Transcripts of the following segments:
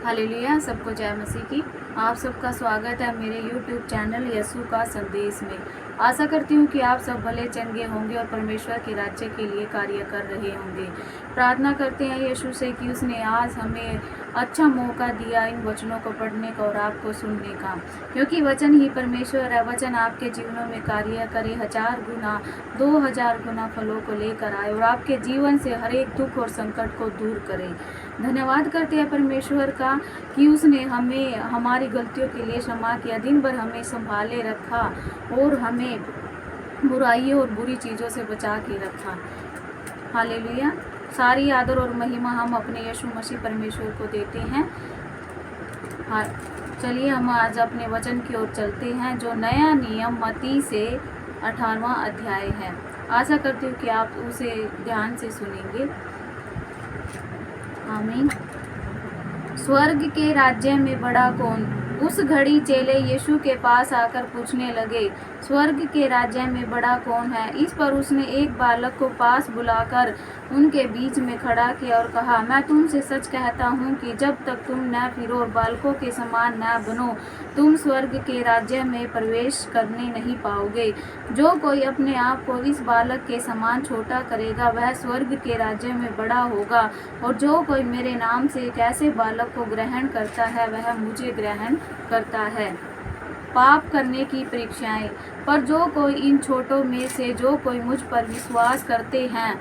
Hallelujah. सबको जय मसीह की। आप सबका स्वागत है मेरे YouTube चैनल यीशु का संदेश में। आशा करती हूँ कि आप सब भले चंगे होंगे और परमेश्वर के राज्य के लिए कार्य कर रहे होंगे। प्रार्थना करते हैं यीशु से कि उसने आज हमें अच्छा मौका दिया इन वचनों को पढ़ने का और आपको सुनने का, क्योंकि वचन ही परमेश्वर है। वचन आपके जीवनों में कार्य करे, 1000 गुना 2000 गुना फलों को लेकर आए और आपके जीवन से हर एक दुख और संकट को दूर करे। धन्यवाद करते हैं परमेश्वर का कि उसने हमें हमारी गलतियों के लिए क्षमा किया, दिन भर हमें संभाले रखा और हमें बुराइयों और बुरी चीज़ों से बचा के रखा। हालेलुया। सारी आदर और महिमा हम अपने यीशु मसीह परमेश्वर को देते हैं। हाँ, चलिए हम आज अपने वचन की ओर चलते हैं, जो नया नियम मत्ती से 18वां अध्याय है। आशा करती हूँ कि आप उसे ध्यान से सुनेंगे। आमीन। स्वर्ग के राज्य में बड़ा कौन? उस घड़ी चेले यीशु के पास आकर पूछने लगे, स्वर्ग के राज्य में बड़ा कौन है? इस पर उसने एक बालक को पास बुलाकर उनके बीच में खड़ा किया और कहा, मैं तुमसे सच कहता हूँ कि जब तक तुम न फिरो और बालकों के समान न बनो, तुम स्वर्ग के राज्य में प्रवेश करने नहीं पाओगे। जो कोई अपने आप को इस बालक के समान छोटा करेगा, वह स्वर्ग के राज्य में बड़ा होगा। और जो कोई मेरे नाम से एक ऐसे बालक को ग्रहण करता है, वह मुझे ग्रहण करता है। पाप करने की परीक्षाएं। पर जो कोई इन छोटों में से जो कोई मुझ पर विश्वास करते हैं,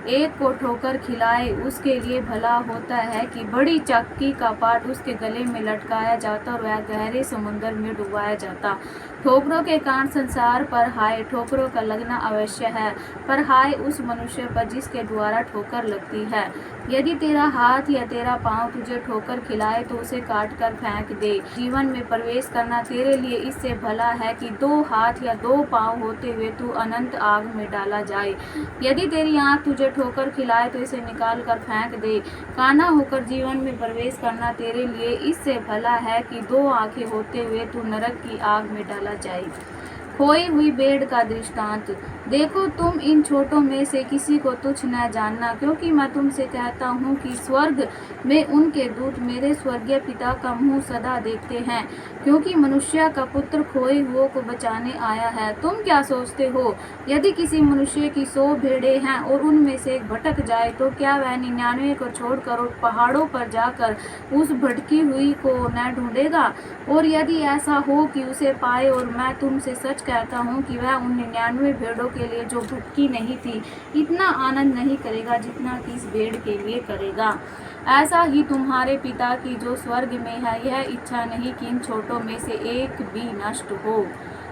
एक को ठोकर खिलाए, उसके लिए भला होता है कि बड़ी चक्की का पाट उसके गले में लटकाया जाता और वह गहरे समुद्र में डुबाया जाता। ठोकरों के कारण संसार पर हाय, ठोकरों का लगना अवश्य है, पर हाय उस मनुष्य पर जिसके द्वारा ठोकर लगती है। यदि तेरा हाथ या तेरा पांव तुझे ठोकर खिलाए तो उसे काट कर फेंक दे। जीवन में प्रवेश करना तेरे लिए इससे भला है कि 2 हाथ या 2 पांव होते हुए तू अनंत आग में डाला जाए। यदि तेरी आंख तुझे ठोकर खिलाए तो इसे निकाल कर फेंक दे। काना होकर जीवन में प्रवेश करना तेरे लिए इससे भला है कि 2 आंखें होते हुए तू नरक की आग में डाला जाए। खोई हुई भेड़ का दृष्टांत। देखो, तुम इन छोटों में से किसी को तुच्छ न जानना, क्योंकि मैं तुमसे कहता हूँ कि स्वर्ग में उनके दूत मेरे स्वर्गीय पिता का मुंह सदा देखते हैं, क्योंकि मनुष्य का पुत्र खोए हुओं को बचाने आया है। तुम क्या सोचते हो, यदि किसी मनुष्य की 100 भेड़ें हैं और उनमें से एक भटक जाए, तो क्या वह 99 को छोड़कर और पहाड़ों पर जाकर उस भटकी हुई को न ढूंढेगा? और यदि ऐसा हो कि उसे पाए, और मैं तुमसे सच कहता हूँ कि वह उन 99 भेड़ों के लिए जो भटकी नहीं थी, इतना आनंद नहीं करेगा जितना कि इस भेड़ के लिए करेगा। ऐसा ही तुम्हारे पिता की जो स्वर्ग में है, यह इच्छा नहीं कि इन छोटों में से एक भी नष्ट हो।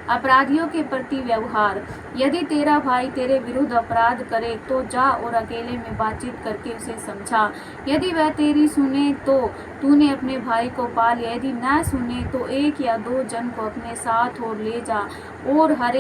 अपराधियों के प्रति व्यवहार। यदि तेरा भाई तेरे विरुद्ध अपराध करे, तो जा और अकेले में बातचीत करके उसे समझा। यदि वह तेरी सुने तो तूने अपने भाई को पा लिया। यदि न सुने तो 1 या 2 जन को अपने साथ और ले जा, और हर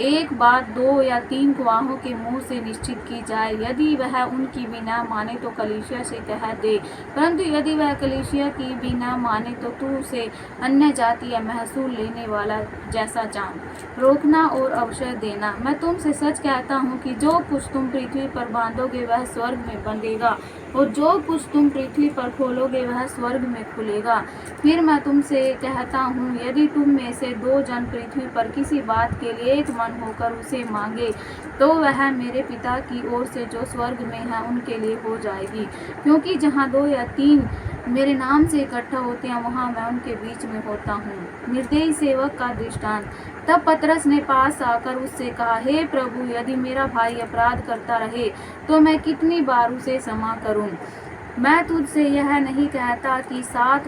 एक बात 2 या 3 गवाहों के मुंह से निश्चित की जाए। यदि वह उनकी भी न माने तो कलीसिया से कह दे, परंतु यदि वह कलीसिया की भी न माने तो तू उसे अन्य जाति या महसूल लेने वाला जैसा जान। रोकना और अवसर देना। मैं तुमसे सच कहता हूँ कि जो कुछ तुम पृथ्वी पर बांधोगे वह स्वर्ग में बंधेगा, और जो कुछ तुम पृथ्वी पर खोलोगे वह स्वर्ग में खुलेगा। फिर मैं तुमसे कहता हूँ, यदि तुम में से 2 जन पृथ्वी पर किसी बात के लिए एक मन होकर उसे मांगे, तो वह मेरे पिता की ओर से जो स्वर्ग में है उनके लिए हो जाएगी। क्योंकि जहाँ 2 या 3 मेरे नाम से इकट्ठा होते हैं, वहाँ मैं उनके बीच में होता हूँ। निर्दयी सेवक का दृष्टांत। तब पतरस ने पास आकर उससे कहा, हे प्रभु, यदि मेरा भाई अपराध करता रहे तो मैं कितनी बार उसे क्षमा करूं? मैं तुझसे यह नहीं कहता कि 7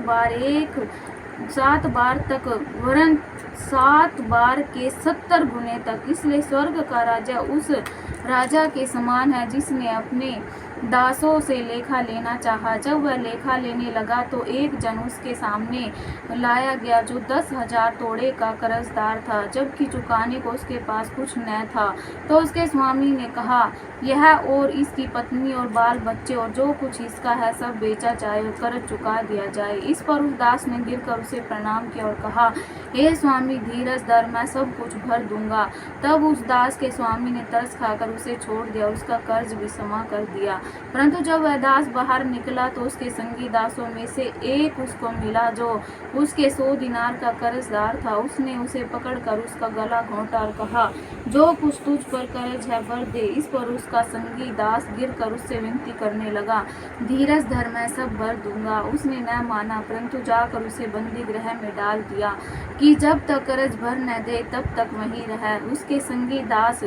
बार तक, वरन 7 बार के 70 गुने तक। इसलिए स्वर्ग का राजा उस राजा के समान है जिसने अपने दासों से लेखा लेना चाहा। जब वह लेखा लेने लगा तो एक जन उसके सामने लाया गया जो 10,000 तोड़े का कर्जदार था, जबकि चुकाने को उसके पास कुछ न था। तो उसके स्वामी ने कहा, यह और इसकी पत्नी और बाल बच्चे और जो कुछ इसका है सब बेचा जाए और कर्ज चुका दिया जाए। इस पर उस दास ने गिरकर उसे प्रणाम किया और कहा, हे स्वामी, धीरज धर, मैं सब कुछ भर दूंगा। तब उस दास के स्वामी ने तरस खाकर उसे छोड़ दिया, उसका कर्ज भी क्षमा कर दिया। परंतु जब वह दास बाहर निकला तो उसके संगी दासों में से एक उसको मिला जो उसके 100 दिनार का कर्जदार था। उसने उसे पकड़कर उसका गला घोंटा और कहा, जो कुछ तुझ पर कर्ज है भर दे। इस पर उसका संगी दास गिरकर उससे विनती करने लगा, धीरज धर, मैं सब भर दूंगा। उसने न माना, परंतु जाकर उसे बंदी गृह में डाल दिया कि जब तक कर्ज भर न दे तब तक वहीं रहे। उसके संगी दास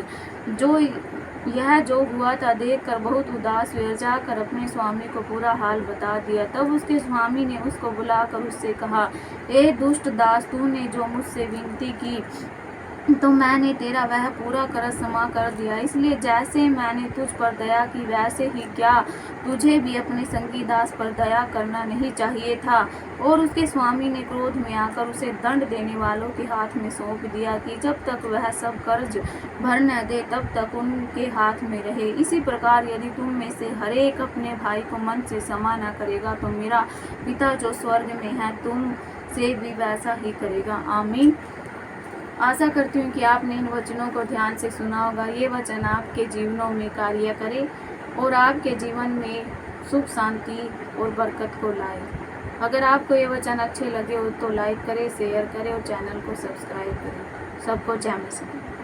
जो हुआ था देखकर बहुत उदास हुए, जाकर अपने स्वामी को पूरा हाल बता दिया। तब उसके स्वामी ने उसको बुलाकर उससे कहा, ए दुष्ट दास, तूने जो मुझसे विनती की तो मैंने तेरा वह पूरा कर्ज क्षमा कर दिया। इसलिए जैसे मैंने तुझ पर दया की वैसे ही क्या तुझे भी अपने संगी दास पर दया करना नहीं चाहिए था। और उसके स्वामी ने क्रोध में आकर उसे दंड देने वालों के हाथ में सौंप दिया कि जब तक वह सब कर्ज भर न दे तब तक उनके हाथ में रहे। इसी प्रकार यदि तुम में से हरेक अपने भाई को मन से क्षमा न करेगा तो मेरा पिता जो स्वर्ग में है तुम से भी वैसा ही करेगा। आमीन। आशा करती हूँ कि आपने इन वचनों को ध्यान से सुना होगा। ये वचन आपके जीवनों में कार्य करे और आपके जीवन में सुख शांति और बरकत को लाए। अगर आपको ये वचन अच्छे लगे हो तो लाइक करें, शेयर करें और चैनल को सब्सक्राइब करें। सबको जय मसीह।